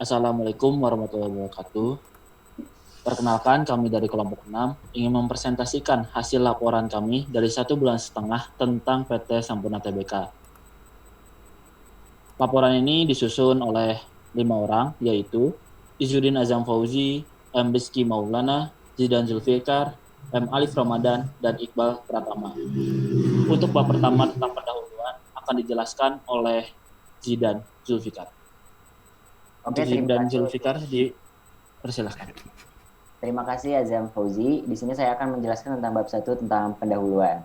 Assalamualaikum warahmatullahi wabarakatuh. Perkenalkan, kami dari kelompok 6 ingin mempresentasikan hasil laporan kami dari 1,5 bulan tentang PT Sampurna Tbk. Laporan ini disusun oleh 5 orang, yaitu Izzuddin Azam Fauzi, M. Rizky Maulana, Zidan Zulfikar, M. Alif Ramadan, dan Iqbal Pratama. Untuk bab pertama tentang pendahuluan akan dijelaskan oleh Zidan Zulfikar. Oke, Untuk terima Zidan kasih. Zulfikar, dipersilahkan. Terima kasih Azam Fauzi. Di sini saya akan menjelaskan tentang bab 1 tentang pendahuluan.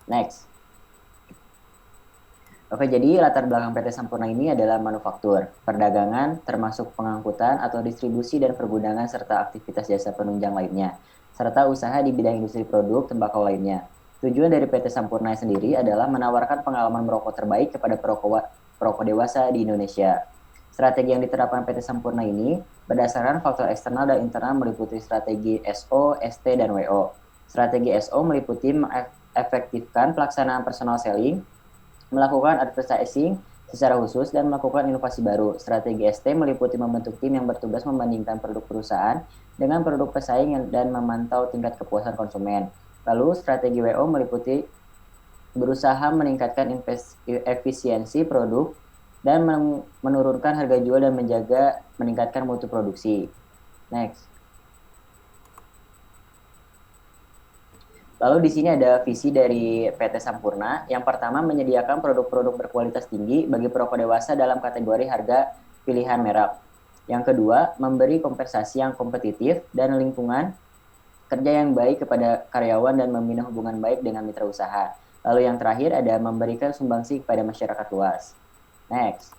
Next. Oke, jadi latar belakang PT Sampurna ini adalah manufaktur, perdagangan, termasuk pengangkutan atau distribusi dan pergudangan serta aktivitas jasa penunjang lainnya, serta usaha di bidang industri produk tembakau lainnya. Tujuan dari PT Sampurna sendiri adalah menawarkan pengalaman merokok terbaik kepada perokok dewasa di Indonesia. Strategi yang diterapkan PT Sampurna ini berdasarkan faktor eksternal dan internal meliputi strategi SO, ST, dan WO. Strategi SO meliputi mengefektifkan pelaksanaan personal selling, melakukan advertising secara khusus, dan melakukan inovasi baru. Strategi ST meliputi membentuk tim yang bertugas membandingkan produk perusahaan dengan produk pesaing dan memantau tingkat kepuasan konsumen. Lalu strategi WO meliputi berusaha meningkatkan efisiensi produk dan menurunkan harga jual dan meningkatkan mutu produksi. Next. Lalu di sini ada visi dari PT Sampurna. Yang pertama, menyediakan produk-produk berkualitas tinggi bagi perokok dewasa dalam kategori harga pilihan merek. Yang kedua, memberi kompensasi yang kompetitif dan lingkungan kerja yang baik kepada karyawan dan membina hubungan baik dengan mitra usaha. Lalu yang terakhir ada memberikan sumbangsi kepada masyarakat luas. Next.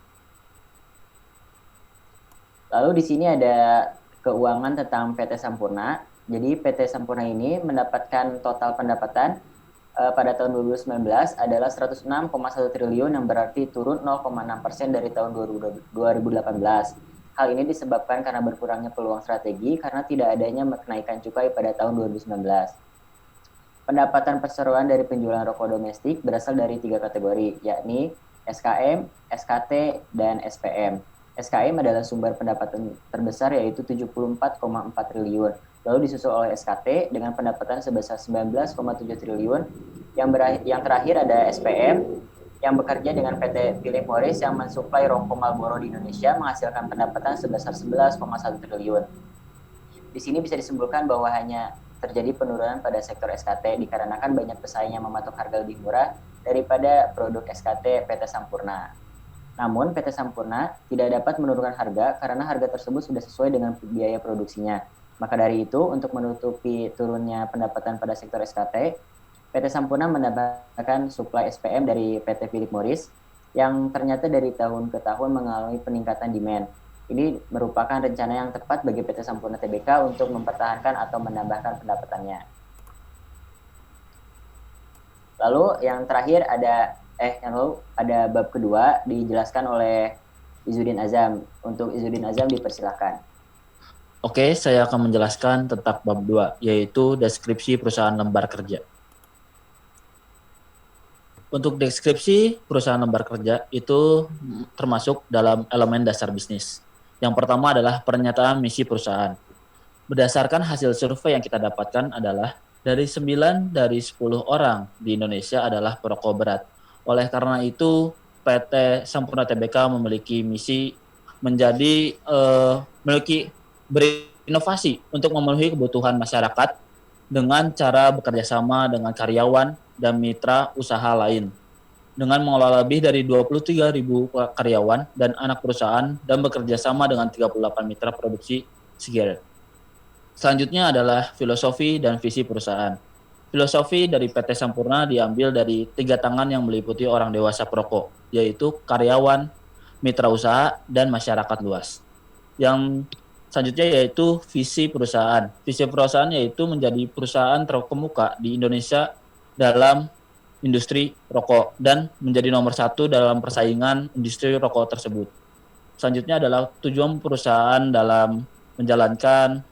Lalu di sini ada keuangan tentang PT Sampurna. Jadi PT Sampurna ini mendapatkan total pendapatan pada tahun 2019 adalah 106,1 triliun yang berarti turun 0,6% dari tahun 2018. Hal ini disebabkan karena berkurangnya peluang strategi karena tidak adanya kenaikan cukai pada tahun 2019. Pendapatan perseroan dari penjualan rokok domestik berasal dari 3 kategori, yakni SKM, SKT, dan SPM. SKM adalah sumber pendapatan terbesar yaitu 74,4 triliun. Lalu disusul oleh SKT dengan pendapatan sebesar 19,7 triliun. Yang terakhir ada SPM yang bekerja dengan PT Philip Morris yang mensuplai rokok Marlboro di Indonesia menghasilkan pendapatan sebesar 11,1 triliun. Di sini bisa disimpulkan bahwa hanya terjadi penurunan pada sektor SKT dikarenakan banyak pesaing yang mematok harga lebih murah daripada produk SKT PT Sampurna. Namun, PT Sampurna tidak dapat menurunkan harga karena harga tersebut sudah sesuai dengan biaya produksinya. Maka dari itu, untuk menutupi turunnya pendapatan pada sektor SKT, PT Sampurna mendapatkan suplai SPM dari PT Philip Morris yang ternyata dari tahun ke tahun mengalami peningkatan demand. Ini merupakan rencana yang tepat bagi PT Sampurna Tbk untuk mempertahankan atau menambahkan pendapatannya. Lalu yang terakhir ada bab kedua dijelaskan oleh Izzuddin Azam. Untuk Izzuddin Azam dipersilakan. Oke, saya akan menjelaskan tentang bab 2, yaitu deskripsi perusahaan lembar kerja. Untuk deskripsi perusahaan lembar kerja itu termasuk dalam elemen dasar bisnis. Yang pertama adalah pernyataan misi perusahaan. Berdasarkan hasil survei yang kita dapatkan adalah dari 9 dari 10 orang di Indonesia adalah perokok berat. Oleh karena itu, PT Sampurna Tbk memiliki misi memiliki berinovasi untuk memenuhi kebutuhan masyarakat dengan cara bekerja sama dengan karyawan dan mitra usaha lain. Dengan mengelola lebih dari 23.000 karyawan dan anak perusahaan dan bekerja sama dengan 38 mitra produksi sigaret. Selanjutnya adalah filosofi dan visi perusahaan. Filosofi dari PT Sampurna diambil dari 3 tangan yang meliputi orang dewasa perokok, yaitu karyawan, mitra usaha, dan masyarakat luas. Yang selanjutnya yaitu visi perusahaan. Visi perusahaan yaitu menjadi perusahaan terkemuka di Indonesia dalam industri rokok dan menjadi nomor 1 dalam persaingan industri rokok tersebut. Selanjutnya adalah tujuan perusahaan dalam menjalankan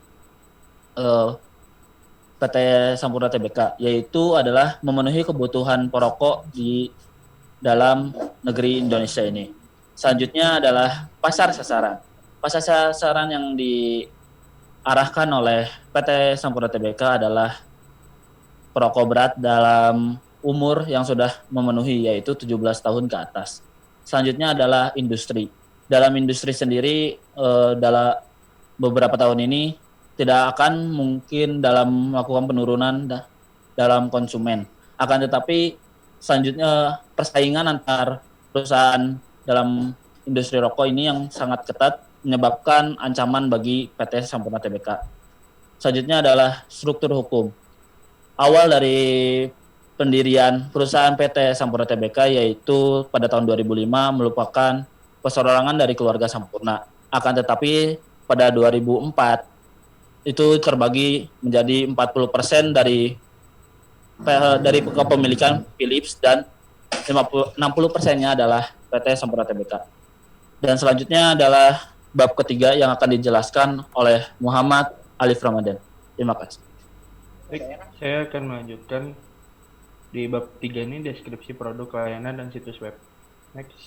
PT Sampurna Tbk, yaitu adalah memenuhi kebutuhan perokok di dalam negeri Indonesia ini. Selanjutnya adalah pasar sasaran. Pasar sasaran yang diarahkan oleh PT Sampurna Tbk adalah perokok berat dalam umur yang sudah memenuhi, yaitu 17 tahun ke atas. Selanjutnya adalah industri. Dalam industri sendiri, dalam beberapa tahun ini tidak akan mungkin dalam melakukan penurunan dalam konsumen. Akan tetapi selanjutnya persaingan antar perusahaan dalam industri rokok ini yang sangat ketat menyebabkan ancaman bagi PT Sampurna Tbk. Selanjutnya adalah struktur hukum. Awal dari pendirian perusahaan PT Sampurna Tbk yaitu pada tahun 2005 merupakan perseorangan dari keluarga Sampurna. Akan tetapi pada 2004 itu terbagi menjadi 40% dari kepemilikan Philips dan 60%-nya adalah PT Sampurna Tbk. Dan selanjutnya adalah bab ketiga yang akan dijelaskan oleh Muhammad Alif Ramadan. Terima kasih. Baik, saya akan melanjutkan di bab 3 ini deskripsi produk, layanan, dan situs web. Next.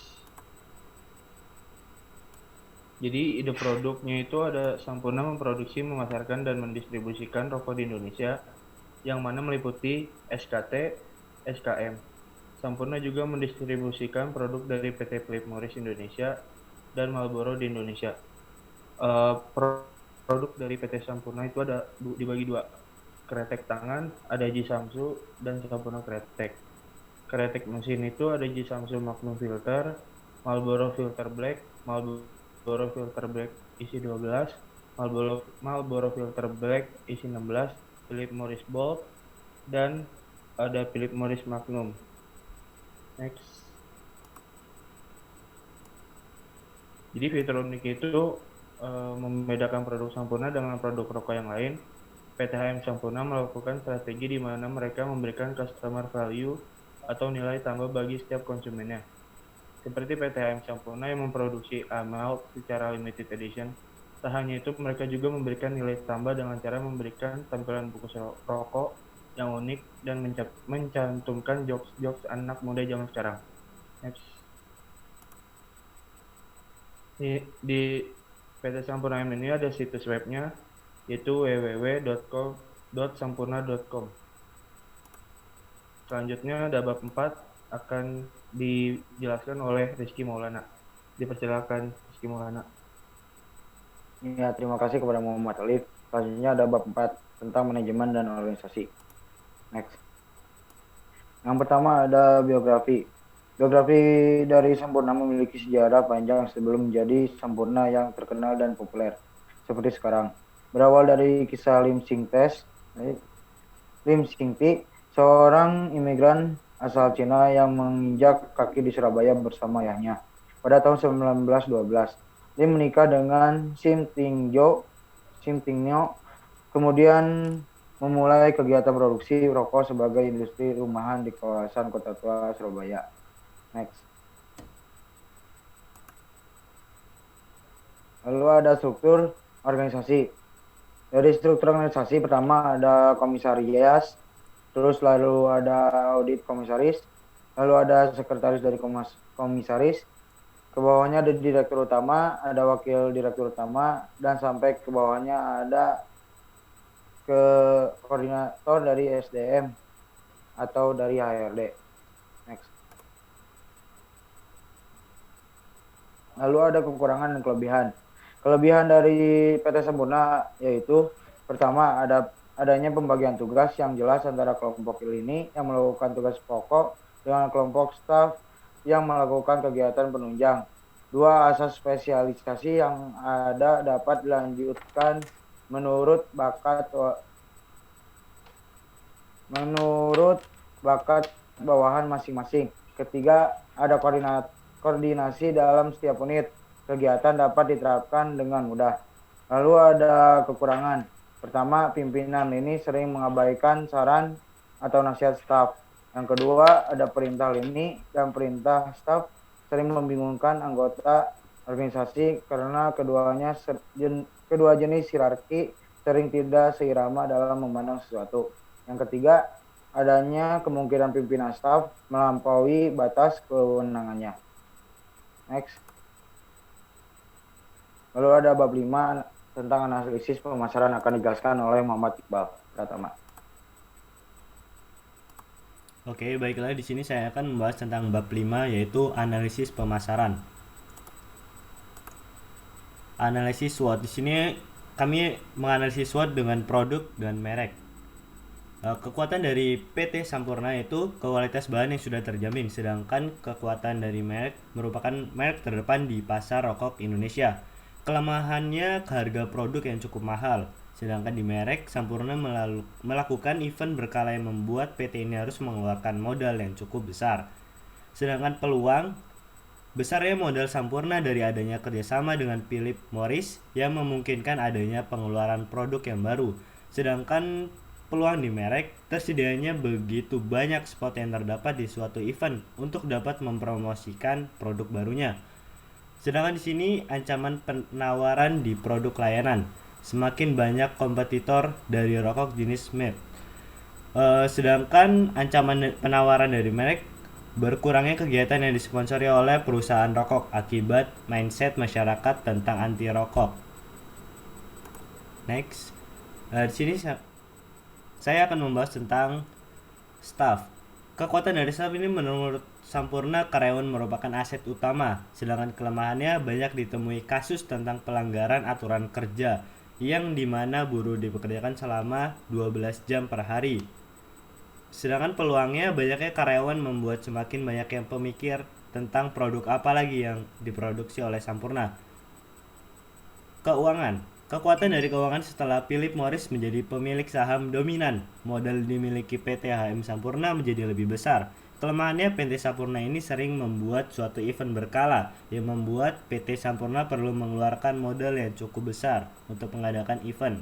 Jadi ide produknya itu ada Sampurna memproduksi, memasarkan, dan mendistribusikan rokok di Indonesia yang mana meliputi SKT, SKM. Sampurna juga mendistribusikan produk dari PT Philip Morris Indonesia dan Marlboro di Indonesia. Produk dari PT Sampurna itu ada dibagi dua. Kretek tangan, ada Ji Samsu, dan Sampurna Kretek. Kretek mesin itu ada Ji Samsu Magnum Filter, Marlboro Filter Black, Marlboro Filter Black isi 12, Marlboro Filter Black isi 16, Philip Morris Bold, dan ada Philip Morris Magnum. Next. Jadi fitur unik itu membedakan produk Sampurna dengan produk rokok yang lain. PT HM Sampurna melakukan strategi di mana mereka memberikan customer value atau nilai tambah bagi setiap konsumennya. Seperti PT HM Sampurna yang memproduksi Amalt secara limited edition. Tak hanya itu, mereka juga memberikan nilai tambah dengan cara memberikan tampilan bungkus rokok yang unik dan mencantumkan jokes-jokes anak muda zaman sekarang. Next. Di PT Sampurna ini ada situs webnya, yaitu www.sampurna.com. Selanjutnya ada bab 4 akan dijelaskan oleh Rizky Maulana. Dipersilakan Rizky Maulana. Ya, terima kasih kepada Muhammad Alif. Selanjutnya ada bab 4 tentang manajemen dan organisasi. Next. Yang pertama ada biografi. Biografi dari Sampurna memiliki sejarah panjang sebelum menjadi Sampurna yang terkenal dan populer seperti sekarang. Berawal dari kisah Lim Sing Ti, seorang imigran asal Cina yang menginjak kaki di Surabaya bersama ayahnya. Pada tahun 1912, Lim menikah dengan Sim Ting Nyo, kemudian memulai kegiatan produksi rokok sebagai industri rumahan di kawasan Kota Tua, Surabaya. Next. Lalu ada struktur organisasi. Dari struktur organisasi pertama ada komisariat, terus lalu ada audit komisaris, lalu ada sekretaris dari komisaris, ke bawahnya ada direktur utama, ada wakil direktur utama, dan sampai ke bawahnya ada ke koordinator dari SDM atau dari HRD. Next. Lalu ada kekurangan dan kelebihan. Kelebihan dari PT Sampurna yaitu pertama adanya pembagian tugas yang jelas antara kelompok ini yang melakukan tugas pokok dengan kelompok staf yang melakukan kegiatan penunjang. Dua, asas spesialisasi yang ada dapat dilanjutkan menurut bakat bawahan masing-masing. Ketiga, ada koordinasi dalam setiap unit. Kegiatan dapat diterapkan dengan mudah. Lalu ada kekurangan. Pertama, pimpinan ini sering mengabaikan saran atau nasihat staf. Yang kedua, ada perintah lini dan perintah staf sering membingungkan anggota organisasi karena kedua jenis hierarki sering tidak seirama dalam memandang sesuatu. Yang ketiga, adanya kemungkinan pimpinan staf melampaui batas kewenangannya. Next. Lalu ada bab 5 tentang analisis pemasaran akan dijelaskan oleh Muhammad Iqbal Pratama. Oke, baiklah di sini saya akan membahas tentang bab 5 yaitu analisis pemasaran. Analisis SWOT. Di sini kami menganalisis SWOT dengan produk dan merek. Kekuatan dari PT Sampurna itu kualitas bahan yang sudah terjamin, sedangkan kekuatan dari merek merupakan merek terdepan di pasar rokok Indonesia. Kelemahannya harga produk yang cukup mahal, sedangkan di merek Sampurna melakukan event berkala yang membuat PT ini harus mengeluarkan modal yang cukup besar. Sedangkan peluang besarnya modal Sampurna dari adanya kerjasama dengan Philip Morris yang memungkinkan adanya pengeluaran produk yang baru. Sedangkan peluang di merek, tersedianya begitu banyak spot yang terdapat di suatu event untuk dapat mempromosikan produk barunya. Sedangkan di sini ancaman penawaran di produk layanan. Semakin banyak kompetitor dari rokok jenis vape. Sedangkan ancaman penawaran dari merek, berkurangnya kegiatan yang disponsori oleh perusahaan rokok akibat mindset masyarakat tentang anti rokok. Next, di sini saya akan membahas tentang staff. Kekuatan dari staff ini menurut Sampurna, karyawan merupakan aset utama, sedangkan kelemahannya banyak ditemui kasus tentang pelanggaran aturan kerja yang dimana buruh dipekerjakan selama 12 jam per hari. Sedangkan peluangnya banyaknya karyawan membuat semakin banyak yang pemikir tentang produk apa lagi yang diproduksi oleh Sampurna. Keuangan. Kekuatan dari keuangan setelah Philip Morris menjadi pemilik saham dominan, modal dimiliki PT HM Sampurna menjadi lebih besar. Kelemahannya PT Sampurna ini sering membuat suatu event berkala yang membuat PT Sampurna perlu mengeluarkan modal yang cukup besar untuk mengadakan event.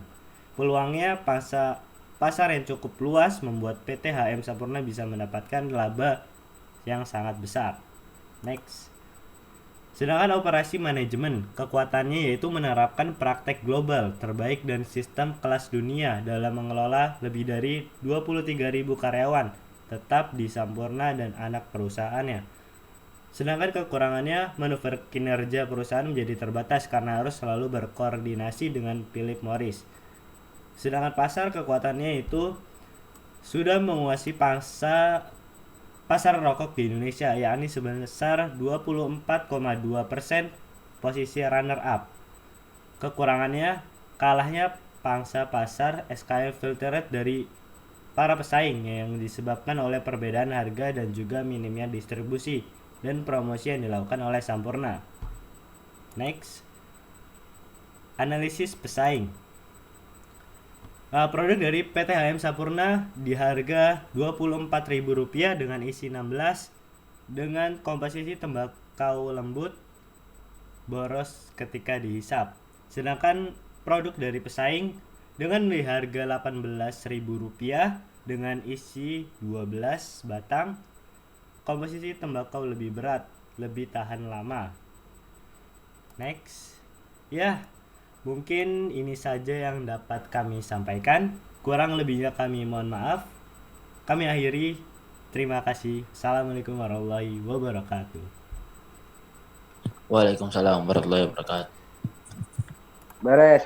Peluangnya pasar yang cukup luas membuat PT HM Sampurna bisa mendapatkan laba yang sangat besar. Next. Sedangkan operasi manajemen, kekuatannya yaitu menerapkan praktek global terbaik dan sistem kelas dunia dalam mengelola lebih dari 23.000 karyawan tetap di Sampurna dan anak perusahaannya. Sedangkan kekurangannya, manuver kinerja perusahaan menjadi terbatas karena harus selalu berkoordinasi dengan Philip Morris. Sedangkan pasar kekuatannya itu sudah menguasai pasar rokok di Indonesia, yakni sebesar 24,2%, posisi runner up. Kekurangannya, kalahnya pangsa pasar SKM filtered dari para pesaing yang disebabkan oleh perbedaan harga dan juga minimnya distribusi dan promosi yang dilakukan oleh Sampurna. Next, analisis pesaing. Produk dari PT HM Sampurna di harga Rp24.000 dengan isi 16 dengan komposisi tembakau lembut boros ketika dihisap. Sedangkan produk dari pesaing dengan di harga Rp18.000 dengan isi 12 batang, komposisi tembakau lebih berat, lebih tahan lama. Next. Ya, mungkin ini saja yang dapat kami sampaikan. Kurang lebihnya kami mohon maaf. Kami akhiri. Terima kasih. Assalamualaikum warahmatullahi wabarakatuh. Waalaikumsalam warahmatullahi wabarakatuh. Beres.